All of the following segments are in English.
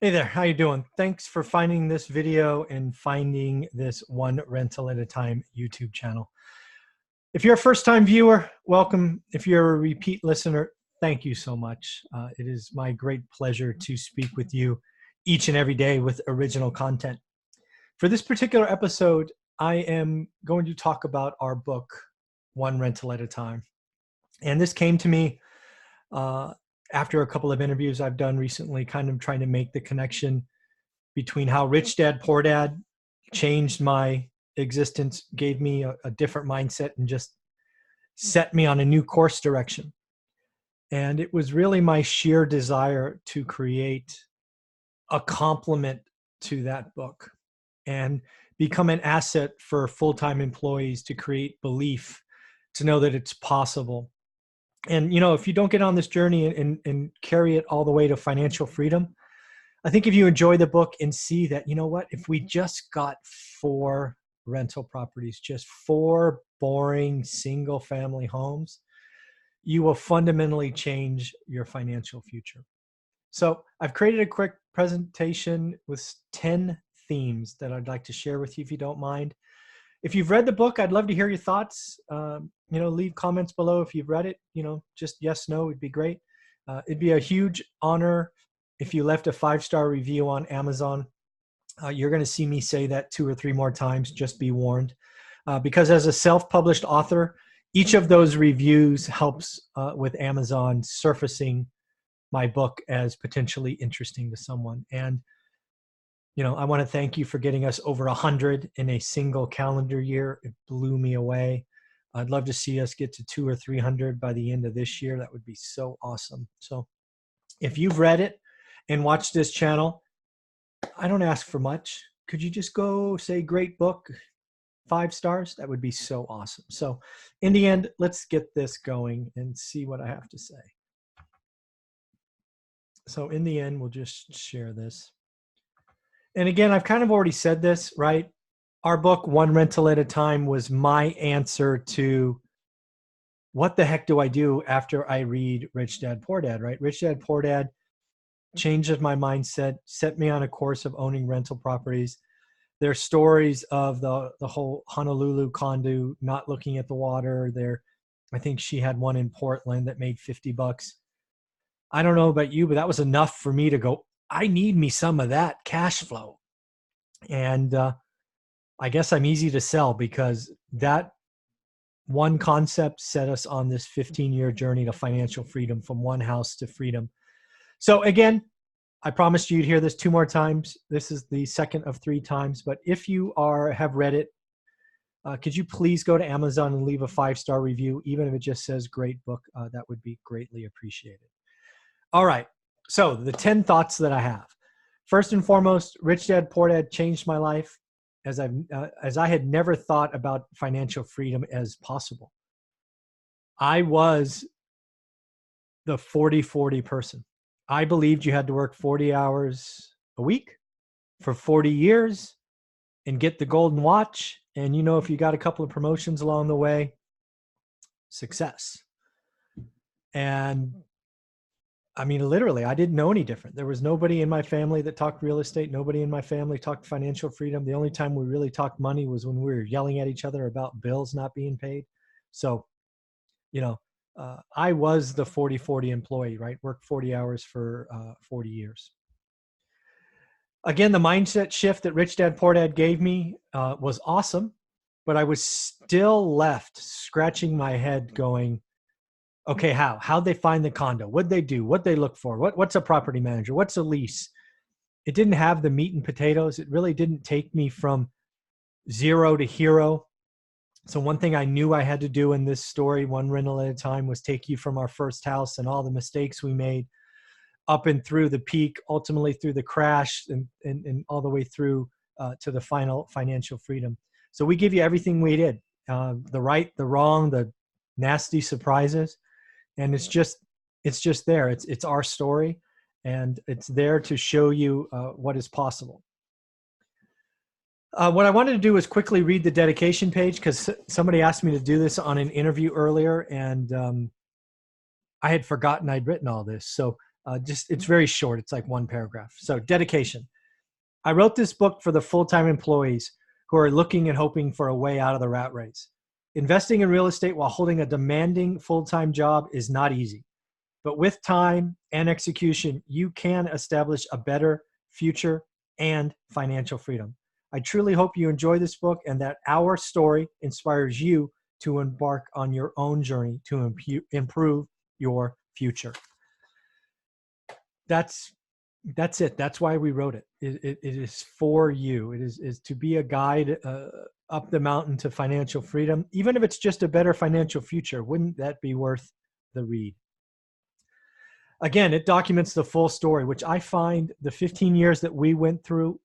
Hey there, how you doing? Thanks for finding this video and finding this one rental at a time YouTube channel. If you're a first-time viewer, welcome. If you're a repeat listener, thank you so much. It is my great pleasure to speak with you each and every day with original content. For this particular episode, I am going to talk about our book, One Rental at a Time. And this came to me after a couple of interviews I've done recently, kind of trying to make the connection between how Rich Dad, Poor Dad changed my existence, gave me a different mindset, and just set me on a new course direction. And it was really my sheer desire to create a complement to that book and become an asset for full-time employees to create belief, to know that it's possible. And, if you don't get on this journey and carry it all the way to financial freedom, I think if you enjoy the book and see that, if we just got 4 rental properties, just 4 boring single family homes, you will fundamentally change your financial future. So I've created a quick presentation with 10 themes that I'd like to share with you if you don't mind. If you've read the book, I'd love to hear your thoughts. Leave comments below if you've read it. Just yes, no would be great. It'd be a huge honor if you left a 5-star review on Amazon. You're going to see me say that 2 or 3 more times, just be warned. Because as a self-published author, each of those reviews helps with Amazon surfacing my book as potentially interesting to someone. And I want to thank you for getting us over 100 in a single calendar year. It blew me away. I'd love to see us get to 200 or 300 by the end of this year. That would be so awesome. So if you've read it and watched this channel, I don't ask for much. Could you just go say great book, 5 stars? That would be so awesome. So in the end, let's get this going and see what I have to say. So in the end, we'll just share this. And again, I've kind of already said this, right? Our book, One Rental at a Time, was my answer to what the heck do I do after I read Rich Dad, Poor Dad, right? Rich Dad, Poor Dad changed my mindset, set me on a course of owning rental properties. There are stories of the whole Honolulu condo not looking at the water. I think she had one in Portland that made $50. I don't know about you, but that was enough for me to go, I need me some of that cash flow. And I guess I'm easy to sell because that one concept set us on this 15-year journey to financial freedom, from one house to freedom. So again, I promised you'd hear this 2 more times. This is the second of 3 times. But if you have read it, could you please go to Amazon and leave a 5-star review, even if it just says great book? That would be greatly appreciated. All right. So the 10 thoughts that I have. First and foremost, Rich Dad, Poor Dad changed my life as I had never thought about financial freedom as possible. I was the 40-40 person. I believed you had to work 40 hours a week for 40 years and get the golden watch. And if you got a couple of promotions along the way, success. And I mean, literally, I didn't know any different. There was nobody in my family that talked real estate. Nobody in my family talked financial freedom. The only time we really talked money was when we were yelling at each other about bills not being paid. So, I was the 40-40 employee, right? Worked 40 hours for 40 years. Again, the mindset shift that Rich Dad, Poor Dad gave me was awesome, but I was still left scratching my head going, okay, how'd they find the condo? What'd they do? What'd they look for? What's a property manager? What's a lease? It didn't have the meat and potatoes. It really didn't take me from zero to hero. So one thing I knew I had to do in this story, One Rental at a Time, was take you from our first house and all the mistakes we made up and through the peak, ultimately through the crash, and all the way through to the final financial freedom. So we give you everything we did, the right, the wrong, the nasty surprises. And it's just there. It's our story, and it's there to show you what is possible. What I wanted to do was quickly read the dedication page, because somebody asked me to do this on an interview earlier, and I had forgotten I'd written all this. So It's very short. It's like one paragraph. So dedication. I wrote this book for the full-time employees who are looking and hoping for a way out of the rat race. Investing in real estate while holding a demanding full-time job is not easy. But with time and execution, you can establish a better future and financial freedom. I truly hope you enjoy this book and that our story inspires you to embark on your own journey to improve your future. That's it. That's why we wrote it. It is for you. It is to be a guide up the mountain to financial freedom. Even if it's just a better financial future, wouldn't that be worth the read? Again, it documents the full story, which I find the 15 years that we went through,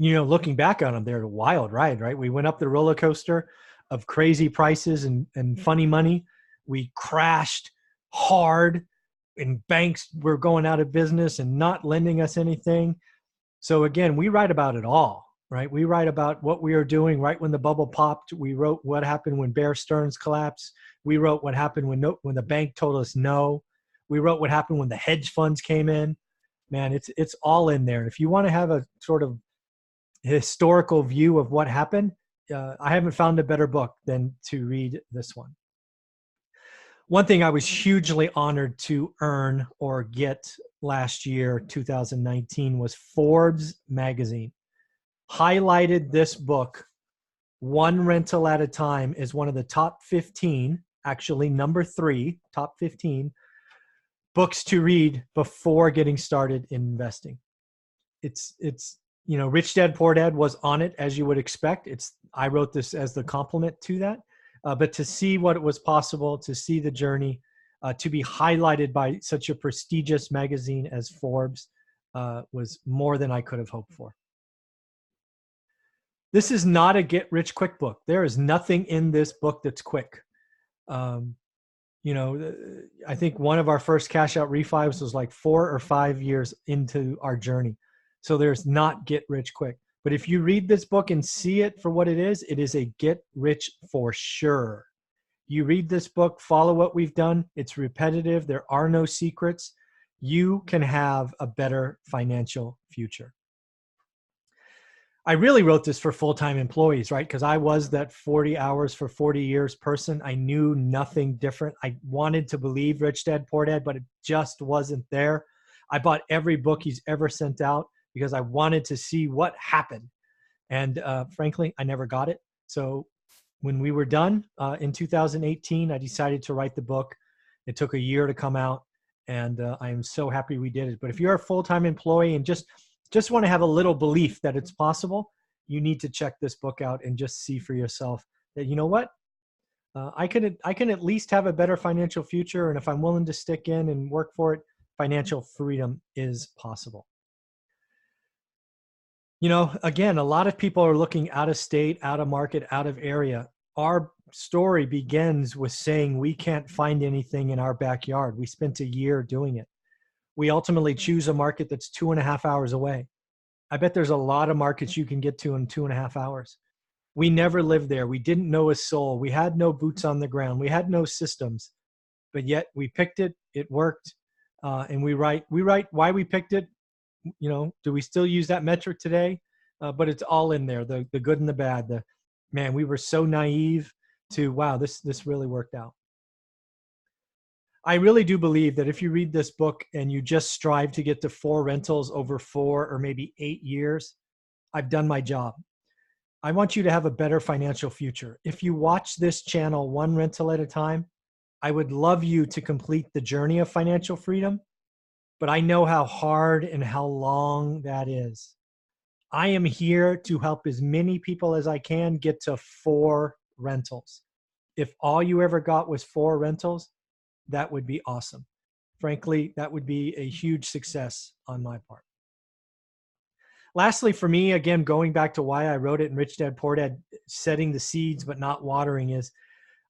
looking back on them, they're a wild ride, right? We went up the roller coaster of crazy prices and funny money. We crashed hard, and banks were going out of business and not lending us anything. So again, we write about it all, right? We write about what we are doing right when the bubble popped. We wrote what happened when Bear Stearns collapsed. We wrote what happened when the bank told us no. We wrote what happened when the hedge funds came in. Man, it's all in there. If you want to have a sort of historical view of what happened, I haven't found a better book than to read this one. One thing I was hugely honored to earn or get last year, 2019, was Forbes Magazine highlighted this book, One Rental at a Time, as one of the top 15, actually number 3, top 15 books to read before getting started in investing. It's Rich Dad Poor Dad was on it, as you would expect. I wrote this as the complement to that. But to see what was possible, to see the journey, to be highlighted by such a prestigious magazine as Forbes was more than I could have hoped for. This is not a get-rich-quick book. There is nothing in this book that's quick. I think one of our first cash-out refis was like 4 or 5 years into our journey. So there's not get-rich-quick. But if you read this book and see it for what it is a get rich for sure. You read this book, follow what we've done. It's repetitive. There are no secrets. You can have a better financial future. I really wrote this for full-time employees, right? Because I was that 40 hours for 40 years person. I knew nothing different. I wanted to believe Rich Dad Poor Dad, but it just wasn't there. I bought every book he's ever sent out because I wanted to see what happened. And frankly, I never got it. So when we were done in 2018, I decided to write the book. It took a year to come out, and I am so happy we did it. But if you're a full-time employee and just want to have a little belief that it's possible, you need to check this book out and just see for yourself that, you know what, I can at least have a better financial future. And if I'm willing to stick in and work for it, financial freedom is possible. Again, a lot of people are looking out of state, out of market, out of area. Our story begins with saying we can't find anything in our backyard. We spent a year doing it. We ultimately choose a market that's 2.5 hours away. I bet there's a lot of markets you can get to in 2.5 hours. We never lived there. We didn't know a soul. We had no boots on the ground. We had no systems, but yet we picked it. It worked. And we write why we picked it. Do we still use that metric today? But it's all in there, the good and the bad. We were so naive to, wow, this really worked out. I really do believe that if you read this book and you just strive to get to 4 rentals over 4 or maybe 8 years, I've done my job. I want you to have a better financial future. If you watch this channel one rental at a time, I would love you to complete the journey of financial freedom. But I know how hard and how long that is. I am here to help as many people as I can get to 4 rentals. If all you ever got was 4 rentals, that would be awesome. Frankly, that would be a huge success on my part. Lastly, for me, again, going back to why I wrote it in Rich Dad Poor Dad, setting the seeds but not watering, is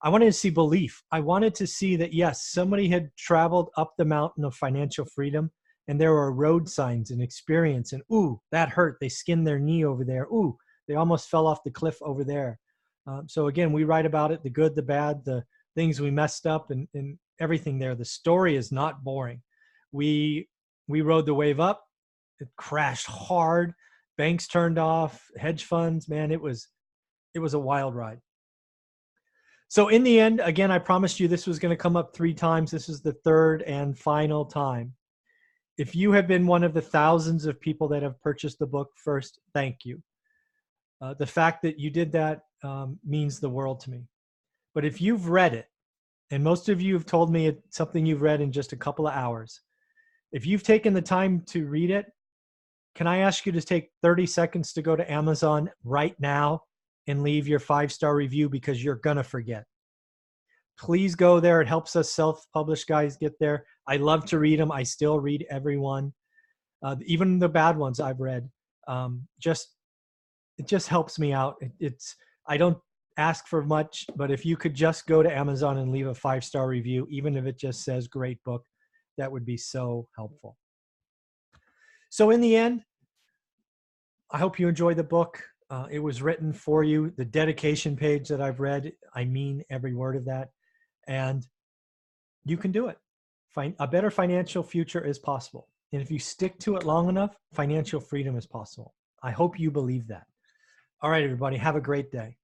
I wanted to see belief. I wanted to see that, yes, somebody had traveled up the mountain of financial freedom and there were road signs and experience and, ooh, that hurt. They skinned their knee over there. Ooh, they almost fell off the cliff over there. So again, we write about it, the good, the bad, the things we messed up, and everything there. The story is not boring. We rode the wave up. It crashed hard. Banks turned off. Hedge funds, man, it was a wild ride. So in the end, again, I promised you this was going to come up 3 times. This is the 3rd and final time. If you have been one of the thousands of people that have purchased the book first, thank you. The fact that you did that means the world to me. But if you've read it, and most of you have told me it's something you've read in just a couple of hours, if you've taken the time to read it, can I ask you to take 30 seconds to go to Amazon right now and leave your 5-star review, because you're going to forget. Please go there. It helps us self-published guys get there. I love to read them. I still read every one. Even the bad ones I've read. It just helps me out. I don't ask for much, but if you could just go to Amazon and leave a 5-star review, even if it just says great book, that would be so helpful. So in the end, I hope you enjoy the book. It was written for you. The dedication page that I've read, I mean every word of that. And you can do it. A better financial future is possible. And if you stick to it long enough, financial freedom is possible. I hope you believe that. All right, everybody, have a great day.